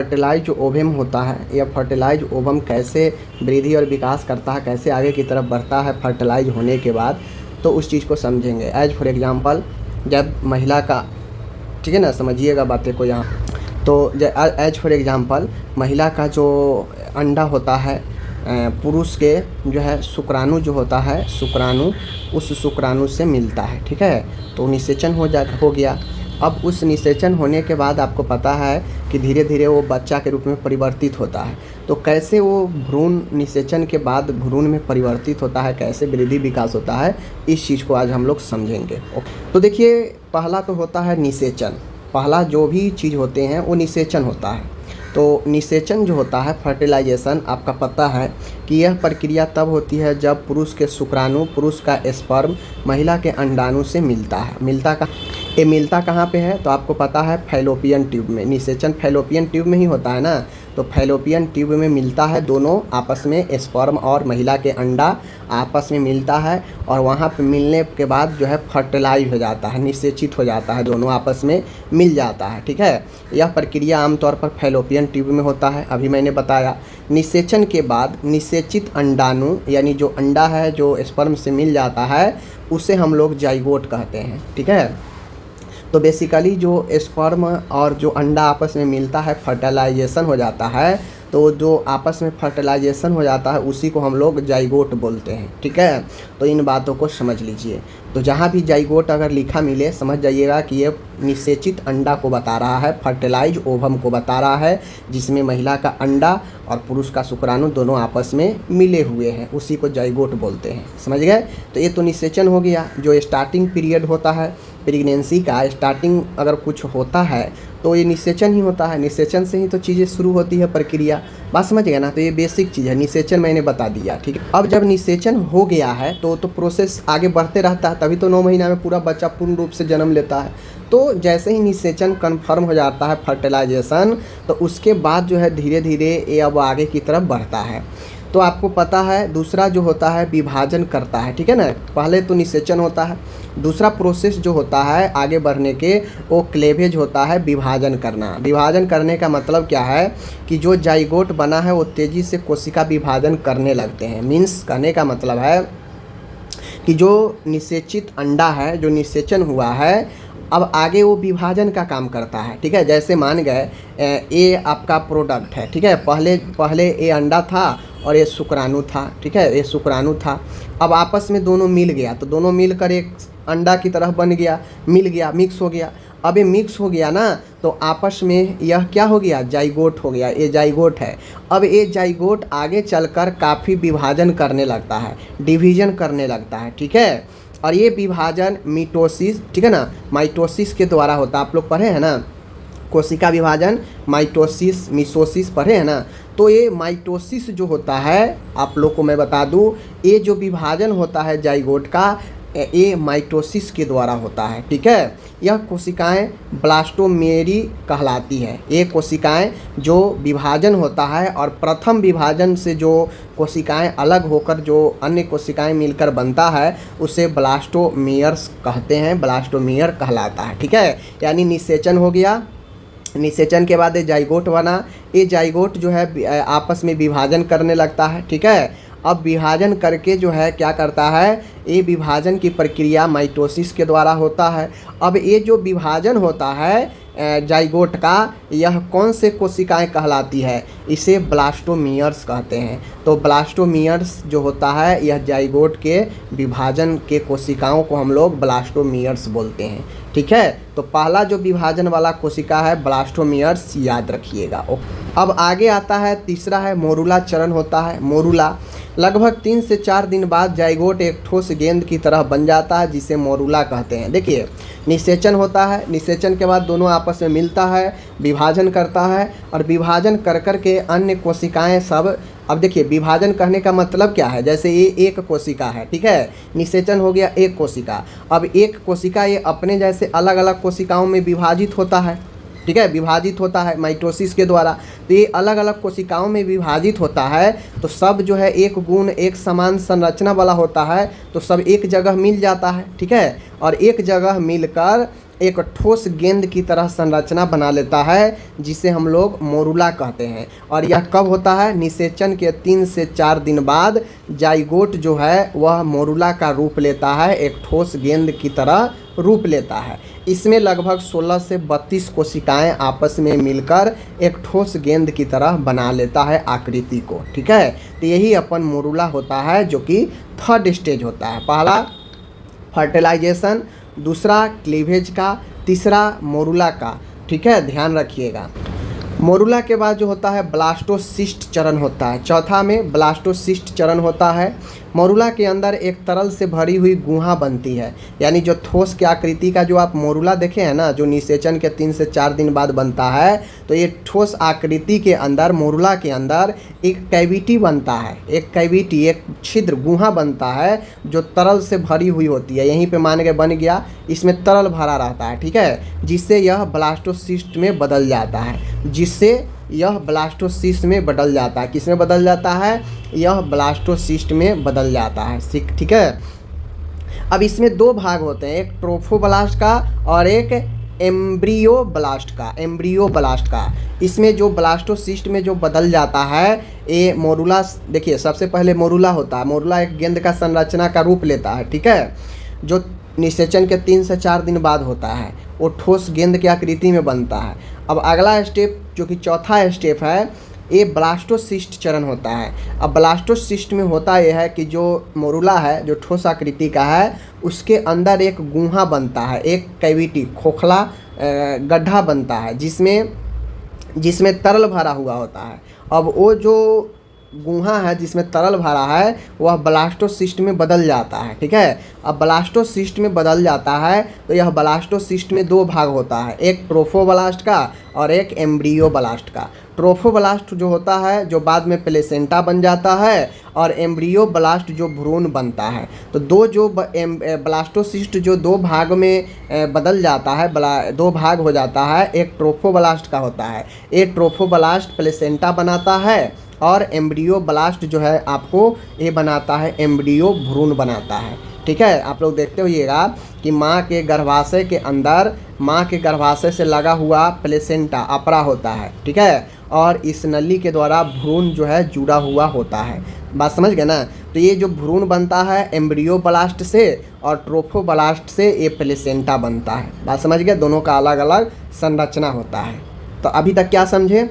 Fertilise ovum होता है, यह फर्टिलाइज ओवम कैसे वृद्धि और विकास करता है, कैसे आगे की तरफ बढ़ता है फर्टिलाइज होने के बाद, तो उस चीज़ को समझेंगे। एज फॉर एग्जांपल जब महिला का, ठीक है ना, समझिएगा बातें को यहाँ। तो एज फॉर एग्जांपल महिला का जो अंडा होता है पुरुष के जो है शुक्राणु जो होता है, शुक्राणु उस शुक्राणु से मिलता है, ठीक है। तो निषेचन हो गया। अब उस निषेचन होने के बाद आपको पता है कि धीरे धीरे वो बच्चा के रूप में परिवर्तित होता है। तो कैसे वो भ्रूण निषेचन के बाद भ्रूण में परिवर्तित होता है, कैसे वृद्धि विकास होता है, इस चीज़ को आज हम लोग समझेंगे। तो देखिए, पहला तो होता है निषेचन। पहला जो भी चीज़ होते हैं वो निषेचन होता है। तो निषेचन जो होता है, फर्टिलाइजेशन, आपका पता है कि यह प्रक्रिया तब होती है जब पुरुष के शुक्राणु, पुरुष का स्पर्म महिला के अंडाणु से मिलता है। मिलता कहाँ पे है? तो आपको पता है फैलोपियन ट्यूब में। निषेचन फैलोपियन ट्यूब में ही होता है ना। तो फैलोपियन ट्यूब में मिलता है, दोनों आपस में, स्पर्म और महिला के अंडा आपस में मिलता है, और वहाँ पे मिलने के बाद जो है फर्टिलाइज हो जाता है, निषेचित हो जाता है, दोनों आपस में मिल जाता है, ठीक है। यह प्रक्रिया आमतौर पर फैलोपियन ट्यूब में होता है, अभी मैंने बताया। निषेचन के बाद निषेचित अंडाणु, यानी जो अंडा है जो स्पर्म से मिल जाता है, उसे हम लोग जाइगोट कहते हैं, ठीक है। तो बेसिकली जो स्पर्म और जो अंडा आपस में मिलता है, फर्टिलाइजेशन हो जाता है, तो जो आपस में फर्टिलाइजेशन हो जाता है उसी को हम लोग जाइगोट बोलते हैं, ठीक है। तो इन बातों को समझ लीजिए। तो जहाँ भी जाइगोट अगर लिखा मिले, समझ जाइएगा कि ये निषेचित अंडा को बता रहा है, फर्टिलाइज ओवम को बता रहा है, जिसमें महिला का अंडा और पुरुष का शुक्राणु दोनों आपस में मिले हुए हैं, उसी को जाइगोट बोलते हैं, समझ गए। तो ये तो निषेचन हो गया। जो स्टार्टिंग पीरियड होता है प्रेगनेंसी का, स्टार्टिंग अगर कुछ होता है तो ये निषेचन ही होता है। निषेचन से ही तो चीज़ें शुरू होती है, प्रक्रिया। बात समझ गए ना। तो ये बेसिक चीज़ है, निषेचन मैंने बता दिया, ठीक है। अब जब निषेचन हो गया है तो प्रोसेस आगे बढ़ते रहता है, तभी तो 9 महीना में पूरा बच्चा पूर्ण रूप से जन्म लेता है। तो जैसे ही निषेचन कन्फर्म हो जाता है, फर्टिलाइजेशन, तो उसके बाद जो है धीरे धीरे ये अब आगे की तरफ बढ़ता है। तो आपको पता है दूसरा जो होता है विभाजन करता है, ठीक है ना। पहले तो निषेचन होता है, दूसरा प्रोसेस जो होता है आगे बढ़ने के, वो क्लेवेज होता है, विभाजन करना। विभाजन करने का मतलब क्या है कि जो जाइगोट बना है वो तेज़ी से कोशिका विभाजन करने लगते हैं। मीन्स कहने का मतलब है कि जो निषेचित अंडा है, जो निषेचन हुआ है, अब आगे वो विभाजन का काम करता है, ठीक है। जैसे मान गए ये आपका प्रोडक्ट है, ठीक है। पहले ये अंडा था और ये शुक्राणु था, ठीक है, ये शुक्राणु था। अब आपस में दोनों मिल गया, तो दोनों मिलकर एक अंडा की तरह बन गया, मिल गया, मिक्स हो गया। अब ये मिक्स हो गया ना, तो आपस में यह क्या हो गया? जाइगोट हो गया। ये जाइगोट है। अब ये जाइगोट आगे चलकर काफ़ी विभाजन करने लगता है, डिवीज़न करने लगता है, ठीक है। और ये विभाजन मिटोसिस, ठीक है ना, माइटोसिस के द्वारा होता है। आप लोग पढ़े हैं ना कोशिका विभाजन, माइटोसिस, मिसोसिस पढ़े हैं ना। तो ये माइटोसिस जो होता है, आप लोग को मैं बता दूं, ये जो विभाजन होता है जाइगोट का, ये माइटोसिस के द्वारा होता है, ठीक है। यह कोशिकाएं ब्लास्टोमेरी कहलाती है। ये कोशिकाएं जो विभाजन होता है और प्रथम विभाजन से जो कोशिकाएं अलग होकर जो अन्य कोशिकाएं मिलकर बनता है, उसे ब्लास्टोमेयर्स कहते हैं, ब्लास्टोमेयर कहलाता है, ठीक है। यानी निषेचन हो गया, निषेचन के बाद ये जाइगोट बना। ये जाइगोट जो है आपस में विभाजन करने लगता है, ठीक है। अब विभाजन करके जो है क्या करता है, ये विभाजन की प्रक्रिया माइटोसिस के द्वारा होता है। अब ये जो विभाजन होता है जाइगोट का, यह कौन से कोशिकाएं कहलाती है? इसे ब्लास्टोमियर्स कहते हैं। तो ब्लास्टोमियर्स जो होता है, यह जाइगोट के विभाजन के कोशिकाओं को हम लोग ब्लास्टोमियर्स बोलते हैं, ठीक है। तो पहला जो विभाजन वाला कोशिका है ब्लास्टोमियर्स, याद रखिएगा। अब आगे आता है तीसरा है मोरुला चरण होता है। मोरुला लगभग 3 से 4 दिन बाद जाइगोट एक ठोस गेंद की तरह बन जाता है, जिसे मोरुला कहते हैं। देखिए, निषेचन होता है, निषेचन के बाद दोनों आपस में मिलता है, विभाजन करता है, और विभाजन कर के अन्य कोशिकाएं सब, अब देखिए विभाजन कहने का मतलब क्या है, जैसे ये एक कोशिका है, ठीक है, निषेचन हो गया एक कोशिका। अब एक कोशिका ये अपने जैसे अलग अलग कोशिकाओं में विभाजित होता है, ठीक है, विभाजित होता है माइटोसिस के द्वारा। तो ये अलग अलग कोशिकाओं में विभाजित होता है, तो सब जो है एक गुण, एक समान संरचना वाला होता है, तो सब एक जगह मिल जाता है, ठीक है। और एक जगह मिलकर एक ठोस गेंद की तरह संरचना बना लेता है, जिसे हम लोग मोरुला कहते हैं। और यह कब होता है? निषेचन के 3 से 4 दिन बाद जाइगोट जो है वह मोरुला का रूप लेता है, एक ठोस गेंद की तरह रूप लेता है। इसमें लगभग 16 से 32 कोशिकाएं आपस में मिलकर एक ठोस गेंद की तरह बना लेता है आकृति को। ठीक है, तो यही अपन मोरुला होता है, जो कि थर्ड स्टेज होता है। पहला फर्टिलाइजेशन, दूसरा क्लीवेज का, तीसरा मोरुला का। ठीक है, ध्यान रखिएगा। मोरुला के बाद जो होता है ब्लास्टोसिस्ट चरण होता है। चौथा में ब्लास्टोसिस्ट चरण होता है। मोरुला के अंदर एक तरल से भरी हुई गुहा बनती है, यानी जो ठोस की आकृति का जो आप मोरुला देखे हैं ना, जो निषेचन के 3 से 4 दिन बाद बनता है, तो ये ठोस आकृति के अंदर, मोरुला के अंदर एक कैविटी बनता है, एक कैविटी, एक छिद्र, गुहा बनता है जो तरल से भरी हुई होती है। यहीं पे मान के बन गया, इसमें तरल भरा रहता है। ठीक है, जिससे यह ब्लास्टोसिस्ट में बदल जाता है, जिससे यह ब्लास्टोसिस्ट में बदल जाता है। किस में बदल जाता है? यह ब्लास्टोसिस्ट में बदल जाता है। ठीक है, अब इसमें 2 भाग होते हैं, एक ट्रोफोब्लास्ट का और एक एम्ब्रियोब्लास्ट का। एम्ब्रियोब्लास्ट का इसमें जो ब्लास्टोसिस्ट में जो बदल जाता है, ये मोरुला। देखिए, सबसे पहले मोरुला होता है। मोरुला एक गेंद का संरचना का रूप लेता है। ठीक है, जो निषेचन के 3 से 4 दिन बाद होता है, वो ठोस गेंद की आकृति में बनता है। अब अगला स्टेप, जो कि चौथा स्टेप है, ये ब्लास्टोसिस्ट चरण होता है। अब ब्लास्टोसिस्ट में होता यह है कि जो मोरुला है, जो ठोस आकृति का है, उसके अंदर एक गुहा बनता है, एक कैविटी, खोखला गड्ढा बनता है, जिसमें तरल भरा हुआ होता है। अब वो जो गुहा है जिसमें तरल भरा है, वह ब्लास्टोसिस्ट में बदल जाता है। ठीक है, अब ब्लास्टोसिस्ट में बदल जाता है तो यह ब्लास्टोसिस्ट में 2 भाग होता है, एक ट्रोफोब्लास्ट का और एक एम्ब्रियोब्लास्ट का। ट्रोफोब्लास्ट जो होता है, जो बाद में प्लेसेंटा बन जाता है, और एम्ब्रियोब्लास्ट जो भ्रूण बनता है। तो ब्लास्टोसिस्ट जो 2 भाग में बदल जाता है, 2 भाग हो जाता है, एक ट्रोफोब्लास्ट का होता है। ये ट्रोफोब्लास्ट प्लेसेंटा बनाता है, और एम्ब्रियोब्लास्ट जो है आपको ये बनाता है, एम्ब्रियो भ्रूण बनाता है। ठीक है, आप लोग देखते होइएगा कि माँ के गर्भाशय के अंदर, माँ के गर्भाशय से लगा हुआ प्लेसेंटा, अपरा होता है। ठीक है, और इस नली के द्वारा भ्रूण जो है जुड़ा हुआ होता है। बात समझ गए ना? तो ये जो भ्रूण बनता है एम्ब्रियोब्लास्ट से और ट्रोफोब्लास्ट से, ये प्लेसेंटा बनता है। बात समझ गए? दोनों का अलग अलग संरचना होता है। तो अभी तक क्या समझे?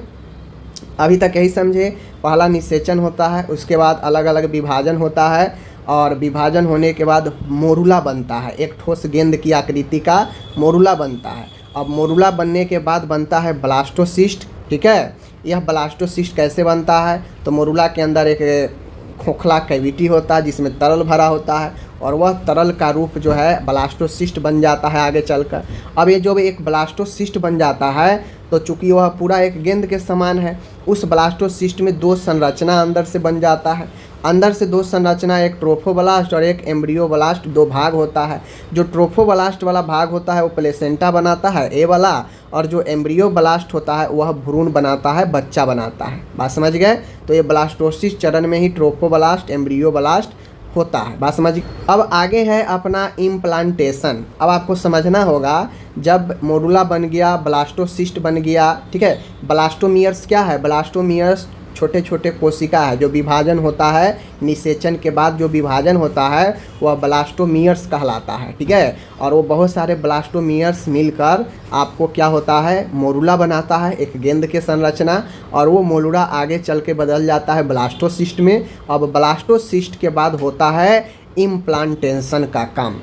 अभी तक यही समझे, पहला निषेचन होता है, उसके बाद अलग अलग विभाजन होता है, और विभाजन होने के बाद मोरुला बनता है, एक ठोस गेंद की आकृति का मोरुला बनता है। अब मोरुला बनने के बाद बनता है ब्लास्टोसिस्ट। ठीक है, यह ब्लास्टोसिस्ट कैसे बनता है? तो मोरुला के अंदर एक खोखला कैविटी होता है जिसमें तरल भरा होता है, और वह तरल का रूप जो है ब्लास्टोसिस्ट बन जाता है आगे चलकर। अब ये जो एक ब्लास्टोसिस्ट बन जाता है, तो चूंकि वह पूरा एक गेंद के समान है, उस ब्लास्टोसिस्ट में 2 संरचना अंदर से बन जाता है। अंदर से 2 संरचना, एक ट्रोफोब्लास्ट और एक एम्ब्रियोब्लास्ट, 2 भाग होता है। जो ट्रोफोब्लास्ट वाला भाग होता है वो प्लेसेंटा बनाता है, ए वाला, और जो एम्ब्रियोब्लास्ट होता है वह भ्रूण बनाता है, बच्चा बनाता है। बात समझ गए? तो ये ब्लास्टोसिस चरण में ही ट्रोफोब्लास्ट, एम्ब्रियोब्लास्ट होता है। बात समझ। अब आगे है अपना इम्प्लांटेशन। अब आपको समझना होगा, जब मोरुला बन गया, ब्लास्टोसिस्ट बन गया, ठीक है, ब्लास्टोमियर्स क्या है? ब्लास्टोमियर्स छोटे छोटे कोशिका है, जो विभाजन होता है, निषेचन के बाद जो विभाजन होता है वह ब्लास्टोमियर्स कहलाता है। ठीक है, और वो बहुत सारे ब्लास्टोमियर्स मिलकर आपको क्या होता है? मोरुला बनाता है, एक गेंद के संरचना, और वो मोरुला आगे चल के बदल जाता है ब्लास्टोसिस्ट में। अब ब्लास्टोसिस्ट के बाद होता है इम्प्लांटेशन का काम।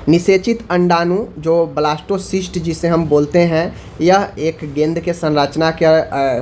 निषेचित अंडाणु, जो ब्लास्टोसिस्ट जिसे हम बोलते हैं, यह एक गेंद के संरचना के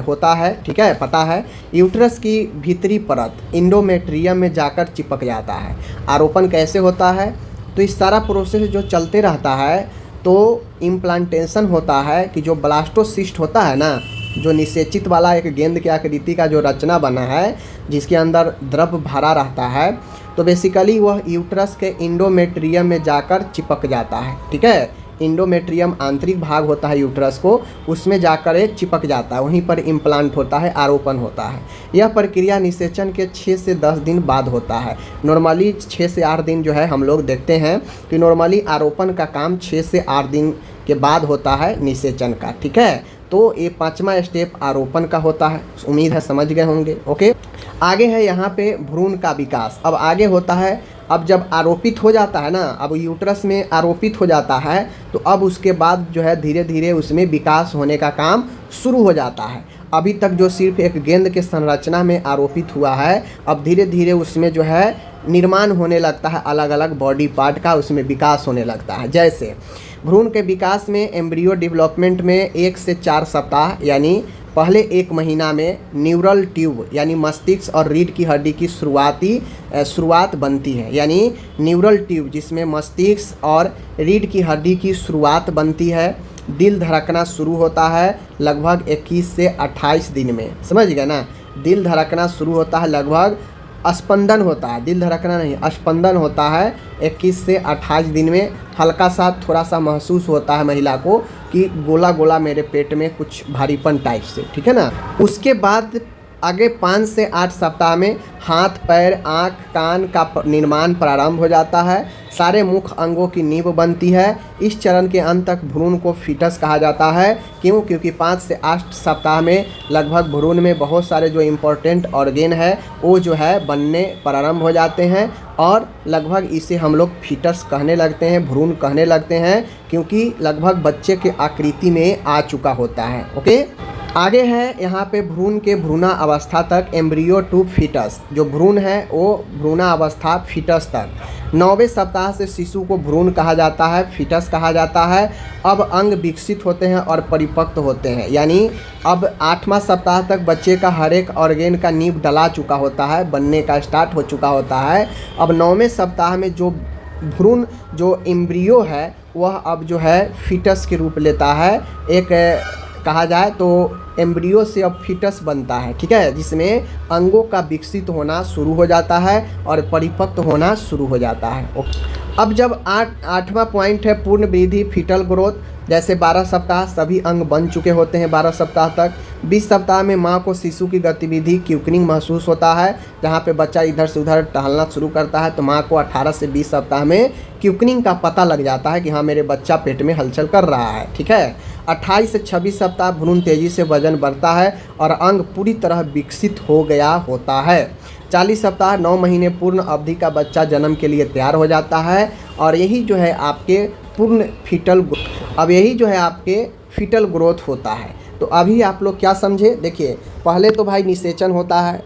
होता है। ठीक है, पता है। यूट्रस की भीतरी परत इंडोमेट्रियम में जाकर चिपक जाता है। आरोपण कैसे होता है? तो इस सारा प्रोसेस जो चलते रहता है, तो इम्प्लांटेशन होता है कि जो ब्लास्टोसिस्ट होता है ना, जो निषेचित वाला एक गेंद की आकृति का जो रचना बना है, जिसके अंदर द्रव भरा रहता है, तो बेसिकली वह यूट्रस के इंडोमेट्रियम में जाकर चिपक जाता है। ठीक है, इंडोमेट्रियम आंतरिक भाग होता है यूट्रस को, उसमें जाकर ये चिपक जाता है, वहीं पर इम्प्लांट होता है, आरोपण होता है। यह प्रक्रिया निषेचन के 6 से 10 दिन बाद होता है। नॉर्मली 6 से 8 दिन जो है हम लोग देखते हैं कि नॉर्मली आरोपण का काम 6 से 8 दिन के बाद होता है निषेचन का, ठीक है। तो ये 5वां स्टेप आरोपण का होता है। उम्मीद है समझ गए होंगे। ओके, आगे है यहाँ पे भ्रूण का विकास। अब आगे होता है, अब जब आरोपित हो जाता है ना, अब यूट्रस में आरोपित हो जाता है, तो अब उसके बाद जो है धीरे धीरे उसमें विकास होने का काम शुरू हो जाता है। अभी तक जो सिर्फ एक गेंद के संरचना में आरोपित हुआ है, अब धीरे धीरे उसमें जो है निर्माण होने लगता है, अलग अलग बॉडी पार्ट का उसमें विकास होने लगता है। जैसे भ्रूण के विकास में एम्ब्रियो डेवलपमेंट में 1 से 4 सप्ताह यानी पहले 1 महीना में न्यूरल ट्यूब यानी मस्तिष्क और रीढ़ की हड्डी की शुरुआत बनती है। यानी न्यूरल ट्यूब जिसमें मस्तिष्क और रीढ़ की हड्डी की शुरुआत बनती है। दिल धड़कना शुरू होता है लगभग 21 से 28 दिन में, समझ गए ना। दिल धड़कना शुरू होता है लगभग, स्पंदन होता है, दिल धड़कना नहीं, स्पंदन होता है 21 से 28 दिन में। हल्का सा थोड़ा सा महसूस होता है महिला को कि गोला गोला मेरे पेट में कुछ भारीपन टाइप से, ठीक है ना। उसके बाद आगे 5 से 8 सप्ताह में हाथ, पैर, आँख, कान का निर्माण प्रारंभ हो जाता है। सारे मुख्य अंगों की नींव बनती है। इस चरण के अंत तक भ्रूण को फीटस कहा जाता है। क्यों? क्योंकि 5 से 8 सप्ताह में लगभग भ्रूण में बहुत सारे जो इम्पोर्टेंट ऑर्गेन है वो जो है बनने प्रारंभ हो जाते हैं और लगभग इसे हम लोग फीटस कहने लगते हैं, भ्रूण कहने लगते हैं, क्योंकि लगभग बच्चे के आकृति में आ चुका होता है। ओके, आगे है यहाँ पे भ्रूण के भ्रूणा अवस्था तक एम्ब्रियो टू फीटस। जो भ्रूण है वो भ्रूणा अवस्था फीटस तक। 9वें सप्ताह से शिशु को भ्रूण कहा जाता है, फीटस कहा जाता है। अब अंग विकसित होते हैं और परिपक्व होते हैं, यानी अब 8वां सप्ताह तक बच्चे का हर एक ऑर्गेन का नींव डला चुका होता है, बनने का स्टार्ट हो चुका होता है। अब 9वें सप्ताह में जो भ्रूण जो एम्ब्रियो है वह अब जो है फीटस के रूप लेता है। एक कहा जाए तो एम्ब्रियो से अब फीटस बनता है, ठीक है, जिसमें अंगों का विकसित होना शुरू हो जाता है और परिपक्व होना शुरू हो जाता है। अब जब 8वां पॉइंट है पूर्ण वृद्धि फीटल ग्रोथ। जैसे 12 सप्ताह सभी अंग बन चुके होते हैं 12 सप्ताह तक। 20 सप्ताह में माँ को शिशु की गतिविधि क्विकनिंग महसूस होता है, जहाँ पे बच्चा इधर से उधर टहलना शुरू करता है, तो माँ को 18 से 20 सप्ताह में क्विकनिंग का पता लग जाता है कि हाँ मेरे बच्चा पेट में हलचल कर रहा है, ठीक है। 28 से 26 सप्ताह भ्रूण तेजी से वजन बढ़ता है और अंग पूरी तरह विकसित हो गया होता है। 40 सप्ताह 9 महीने पूर्ण अवधि का बच्चा जन्म के लिए तैयार हो जाता है और यही जो है आपके पूर्ण फीटल ग्रोथ होता है। तो अभी आप लोग क्या समझे? देखिए, पहले तो भाई निषेचन होता है।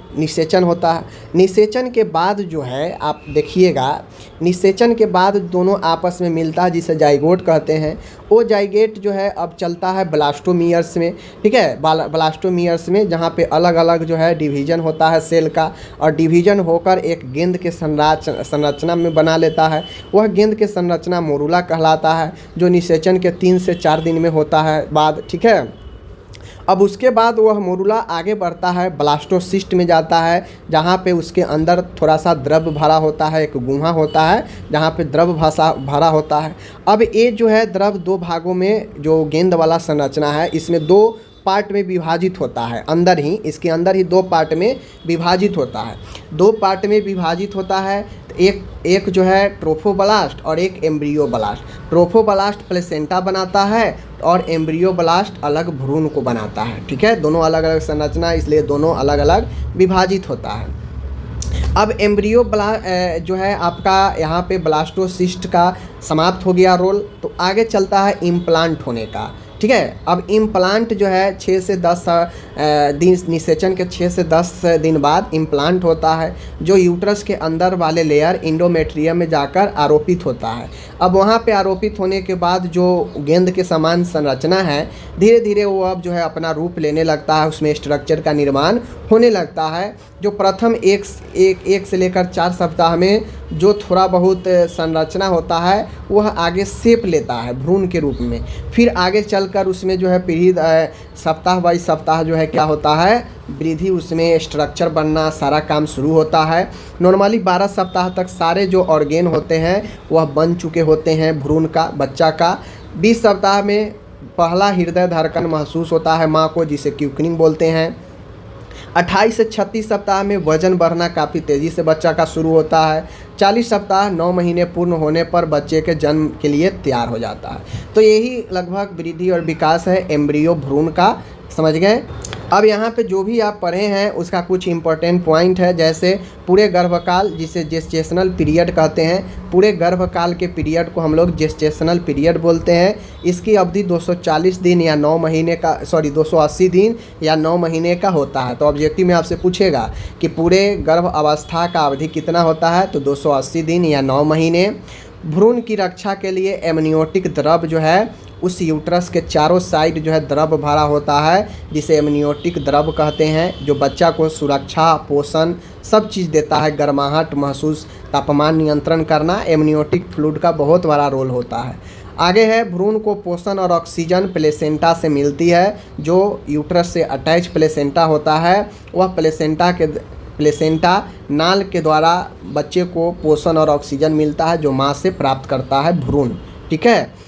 निषेचन के बाद जो है आप देखिएगा, निषेचन के बाद दोनों आपस में मिलता है जिसे जाइगोट कहते हैं। वो जाइगोट जो है अब चलता है ब्लास्टोमियर्स में, ठीक है, ब्लास्टोमियर्स में, जहाँ पे अलग अलग जो है डिवीज़न होता है सेल का और डिवीज़न होकर एक गेंद के संरचना में बना लेता है। वह गेंद के संरचना मोरूला कहलाता है, जो निषेचन के 3 से 4 दिन में होता है बाद, ठीक है। अब उसके बाद वह मोरूला आगे बढ़ता है, ब्लास्टोसिस्ट में जाता है, जहाँ पे उसके अंदर थोड़ा सा द्रव भरा होता है, एक गुहा होता है जहाँ पे द्रव भरा होता है। अब ये जो है द्रव 2 भागों में, जो गेंद वाला संरचना है इसमें 2 पार्ट में विभाजित होता है, इसके अंदर ही 2 पार्ट में विभाजित होता है। 2 पार्ट में विभाजित होता है, एक जो है ट्रोफोब्लास्ट और एक एम्ब्रियोब्लास्ट। ट्रोफोब्लास्ट प्लेसेंटा बनाता है और एम्ब्रियोब्लास्ट अलग भ्रूण को बनाता है, ठीक है। दोनों अलग अलग संरचना, इसलिए दोनों अलग अलग विभाजित होता है। अब जो है आपका यहाँ पे ब्लास्टोसिस्ट का समाप्त हो गया रोल, तो आगे चलता है इम्प्लांट होने का, ठीक है। अब इम्प्लांट जो है 6 से 10 दिन, निषेचन के 6 से 10 दिन बाद इम्प्लांट होता है, जो यूट्रस के अंदर वाले लेयर इंडोमेट्रियम में जाकर आरोपित होता है। अब वहाँ पे आरोपित होने के बाद जो गेंद के समान संरचना है, धीरे धीरे वो अब जो है अपना रूप लेने लगता है, उसमें स्ट्रक्चर का निर्माण होने लगता है। जो प्रथम एक से लेकर 4 सप्ताह में जो थोड़ा बहुत संरचना होता है वह आगे शेप लेता है भ्रूण के रूप में। फिर आगे चलकर उसमें जो है पीढ़ी सप्ताह बाई सप्ताह जो है क्या होता है, वृद्धि, उसमें स्ट्रक्चर बनना, सारा काम शुरू होता है। नॉर्मली 12 सप्ताह तक सारे जो ऑर्गेन होते हैं वह बन चुके होते हैं भ्रूण का, बच्चा का। 20 सप्ताह में पहला हृदय धड़कन महसूस होता है माँ को, जिसे क्विकनिंग बोलते हैं। 28 से 36 सप्ताह में वजन बढ़ना काफ़ी तेज़ी से बच्चा का शुरू होता है। 40 सप्ताह 9 महीने पूर्ण होने पर बच्चे के जन्म के लिए तैयार हो जाता है। तो यही लगभग वृद्धि और विकास है एम्ब्रियो भ्रूण का, समझ गए। अब यहाँ पे जो भी आप पढ़े हैं उसका कुछ इम्पोर्टेंट पॉइंट है, जैसे पूरे गर्भकाल, जिसे जेस्टेशनल पीरियड कहते हैं। पूरे गर्भकाल के पीरियड को हम लोग जेस्टेशनल पीरियड बोलते हैं। इसकी अवधि 240 दिन या 9 महीने का 280 दिन या 9 महीने का होता है। तो ऑब्जेक्टिव में आपसे पूछेगा कि पूरे गर्भ अवस्था का अवधि कितना होता है, तो 280 दिन या 9 महीने। भ्रूण की रक्षा के लिए एमनियोटिक द्रव जो है उस यूट्रस के चारों साइड जो है द्रव भरा होता है, जिसे एमनियोटिक द्रव कहते हैं, जो बच्चा को सुरक्षा, पोषण सब चीज़ देता है। गर्माहट महसूस, तापमान नियंत्रण करना, एमनियोटिक फ्लूइड का बहुत बड़ा रोल होता है। आगे है भ्रूण को पोषण और ऑक्सीजन प्लेसेंटा से मिलती है। जो यूट्रस से अटैच प्लेसेंटा होता है, वह प्लेसेंटा नाल के द्वारा बच्चे को पोषण और ऑक्सीजन मिलता है, जो माँ से प्राप्त करता है भ्रूण। ठीक है,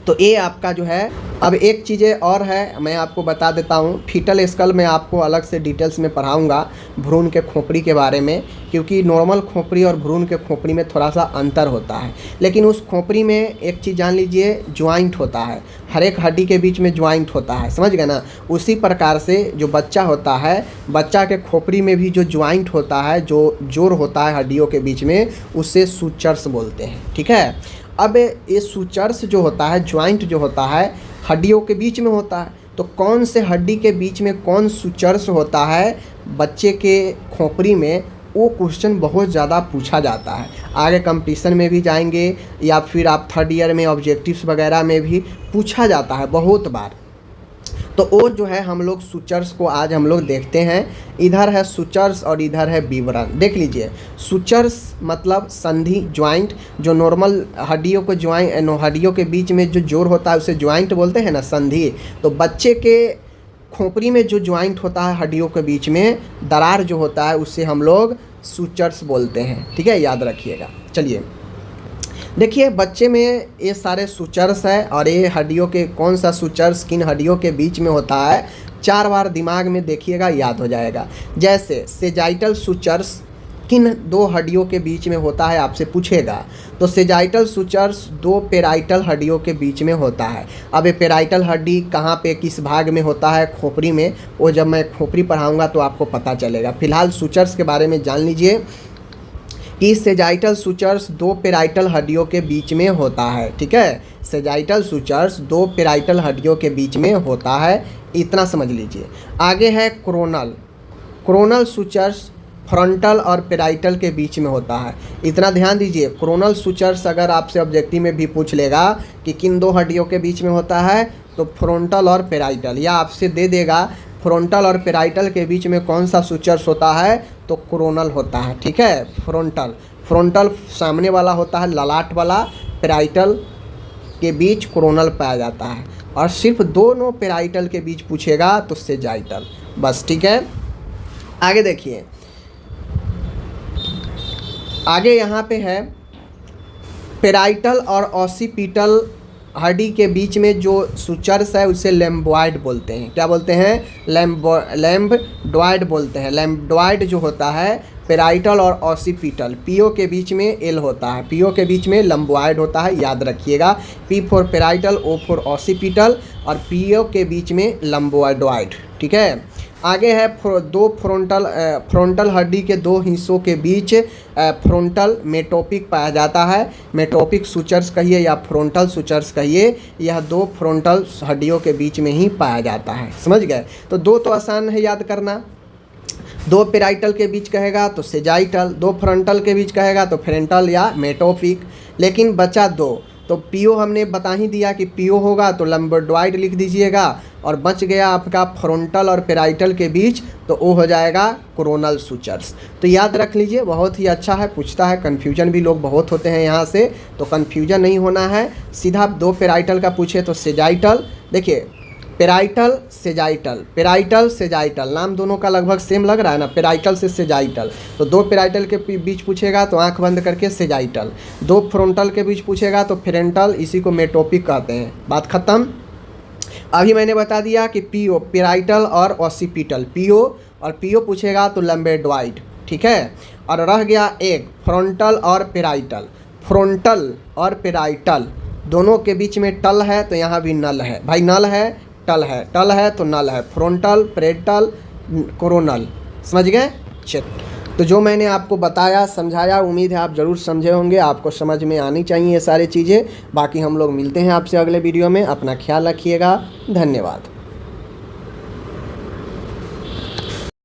तो ये आपका जो है। अब एक चीज़ें और है, मैं आपको बता देता हूँ। फीटल स्कल में आपको अलग से डिटेल्स में पढ़ाऊँगा भ्रूण के खोपड़ी के बारे में, क्योंकि नॉर्मल खोपड़ी और भ्रूण के खोपड़ी में थोड़ा सा अंतर होता है। लेकिन उस खोपड़ी में एक चीज़ जान लीजिए, ज्वाइंट होता है, हर एक हड्डी के बीच में ज्वाइंट होता है, समझ गए ना। उसी प्रकार से जो बच्चा होता है, बच्चा के खोपड़ी में भी जो ज्वाइंट होता है, जो जोड़ होता है हड्डियों के बीच में, उसे सूचर्स बोलते हैं। ठीक है, अब ये सूचर्स जो होता है, ज्वाइंट जो होता है, हड्डियों के बीच में होता है। तो कौन से हड्डी के बीच में कौन सूचर्स होता है बच्चे के खोपड़ी में, वो क्वेश्चन बहुत ज़्यादा पूछा जाता है। आगे कंपटीशन में भी जाएंगे या फिर आप थर्ड ईयर में ऑब्जेक्टिव्स वगैरह में भी पूछा जाता है बहुत बार। तो वो जो है हम लोग सूचर्स को आज हम लोग देखते हैं। इधर है सूचर्स और इधर है विवरण। देख लीजिए, सूचर्स मतलब संधि, ज्वाइंट, जो नॉर्मल हड्डियों को हड्डियों के बीच में जो जोड़ होता है उसे ज्वाइंट बोलते हैं ना, संधि। तो बच्चे के खोपड़ी में जो ज्वाइंट होता है हड्डियों के बीच में, दरार जो होता है, उससे हम लोग सूचर्स बोलते हैं। ठीक है, याद रखिएगा। चलिए देखिए, बच्चे में ये सारे सूचर्स है, और ये हड्डियों के कौन सा सूचर्स किन हड्डियों के बीच में होता है, 4 बार दिमाग में देखिएगा, याद हो जाएगा। जैसे सेजाइटल सूचर्स किन 2 हड्डियों के बीच में होता है, आपसे पूछेगा। तो सेजाइटल सूचर्स 2 पेराइटल हड्डियों के बीच में होता है। अब ये पेराइटल हड्डी कहाँ पे, किस भाग में होता है, खोपड़ी में, वो जब मैं खोपड़ी पढ़ाऊँगा तो आपको पता चलेगा। फिलहाल सूचर्स के बारे में जान लीजिए कि सेजाइटल सूचर्स 2 पेराइटल हड्डियों के बीच में होता है। ठीक है, सेजाइटल सूचर्स 2 पेराइटल हड्डियों के बीच में होता है, इतना समझ लीजिए। आगे है क्रोनल सूचर्स फ्रंटल और पेराइटल के बीच में होता है, इतना ध्यान दीजिए। क्रोनल सूचर्स अगर आपसे ऑब्जेक्टिव में भी पूछ लेगा कि किन 2 हड्डियों के बीच में होता है, तो फ्रंटल और पेराइटल, या आपसे दे देगा फ्रंटल और पेराइटल के बीच में कौन सा सूचर्स होता है, तो क्रोनल होता है। ठीक है, फ्रंटल सामने वाला होता है, ललाट वाला, पेराइटल के बीच क्रोनल पाया जाता है। और सिर्फ दोनों पेराइटल के बीच पूछेगा तो सेजाइटल, बस। ठीक है, आगे देखिए, आगे यहाँ पे है पेराइटल और ऑसिपिटल हड्डी के बीच में जो सूचर्स है उसे लैम्बडॉइड बोलते हैं। क्या बोलते हैं, लैम्बडॉइड बोलते हैं। लैम्बडॉइड जो होता है पेराइटल और ऑसिपिटल, पीओ के बीच में एल होता है, पीओ के बीच में लैम्बडॉइड होता है, याद रखिएगा। P for parietal, O for occipital, और पीओ के बीच में लैम्बडॉइड। ठीक है, आगे है 2 फ्रंटल हड्डी के 2 हिस्सों के बीच फ्रंटल मेटोपिक पाया जाता है। मेटोपिक सूचर्स कहिए या फ्रंटल सूचर्स कहिए, यह 2 फ्रंटल हड्डियों के बीच में ही पाया जाता है, समझ गए। तो 2 तो आसान है याद करना। 2 पेराइटल के बीच कहेगा तो सेजाइटल, 2 फ्रंटल के बीच कहेगा तो फ्रंटल या मेटोपिक। लेकिन बचा 2, तो पीओ हमने बता ही दिया कि पीओ होगा तो लैम्बडॉइड लिख दीजिएगा, और बच गया आपका फ्रंटल और पेराइटल के बीच, तो वो हो जाएगा क्रोनल सूचर्स। तो याद रख लीजिए, बहुत ही अच्छा है, पूछता है। कन्फ्यूजन भी लोग बहुत होते हैं यहाँ से, तो कन्फ्यूजन नहीं होना है। सीधा 2 पेराइटल का पूछे तो सेजाइटल। देखिए, पेराइटल सेजाइटल, पेराइटल सेजाइटल, नाम दोनों का लगभग सेम लग रहा है ना, पेराइटल से सेजाइटल। तो दो पेराइटल के बीच पूछेगा तो आंख बंद करके सेजाइटल, दो फ्रंटल के बीच पूछेगा तो फ्रंटल, इसी को मेटोपिक कहते हैं। बात खत्म। अभी मैंने बता दिया कि पीओ पेराइटल और ऑसिपिटल, पीओ और पीओ पूछेगा तो लंबेडॉइड, ठीक है। और रह गया एक फ्रंटल और पेराइटल, फ्रंटल और पेराइटल दोनों के बीच में टल है तो यहाँ भी नल है भाई, नल है टल है, टल है तो नल है, फ्रंटल पेराइटल कोरोनल, समझ गए। चल, तो जो मैंने आपको बताया समझाया, उम्मीद है आप ज़रूर समझे होंगे, आपको समझ में आनी चाहिए ये सारी चीज़ें। बाकी हम लोग मिलते हैं आपसे अगले वीडियो में, अपना ख्याल रखिएगा, धन्यवाद।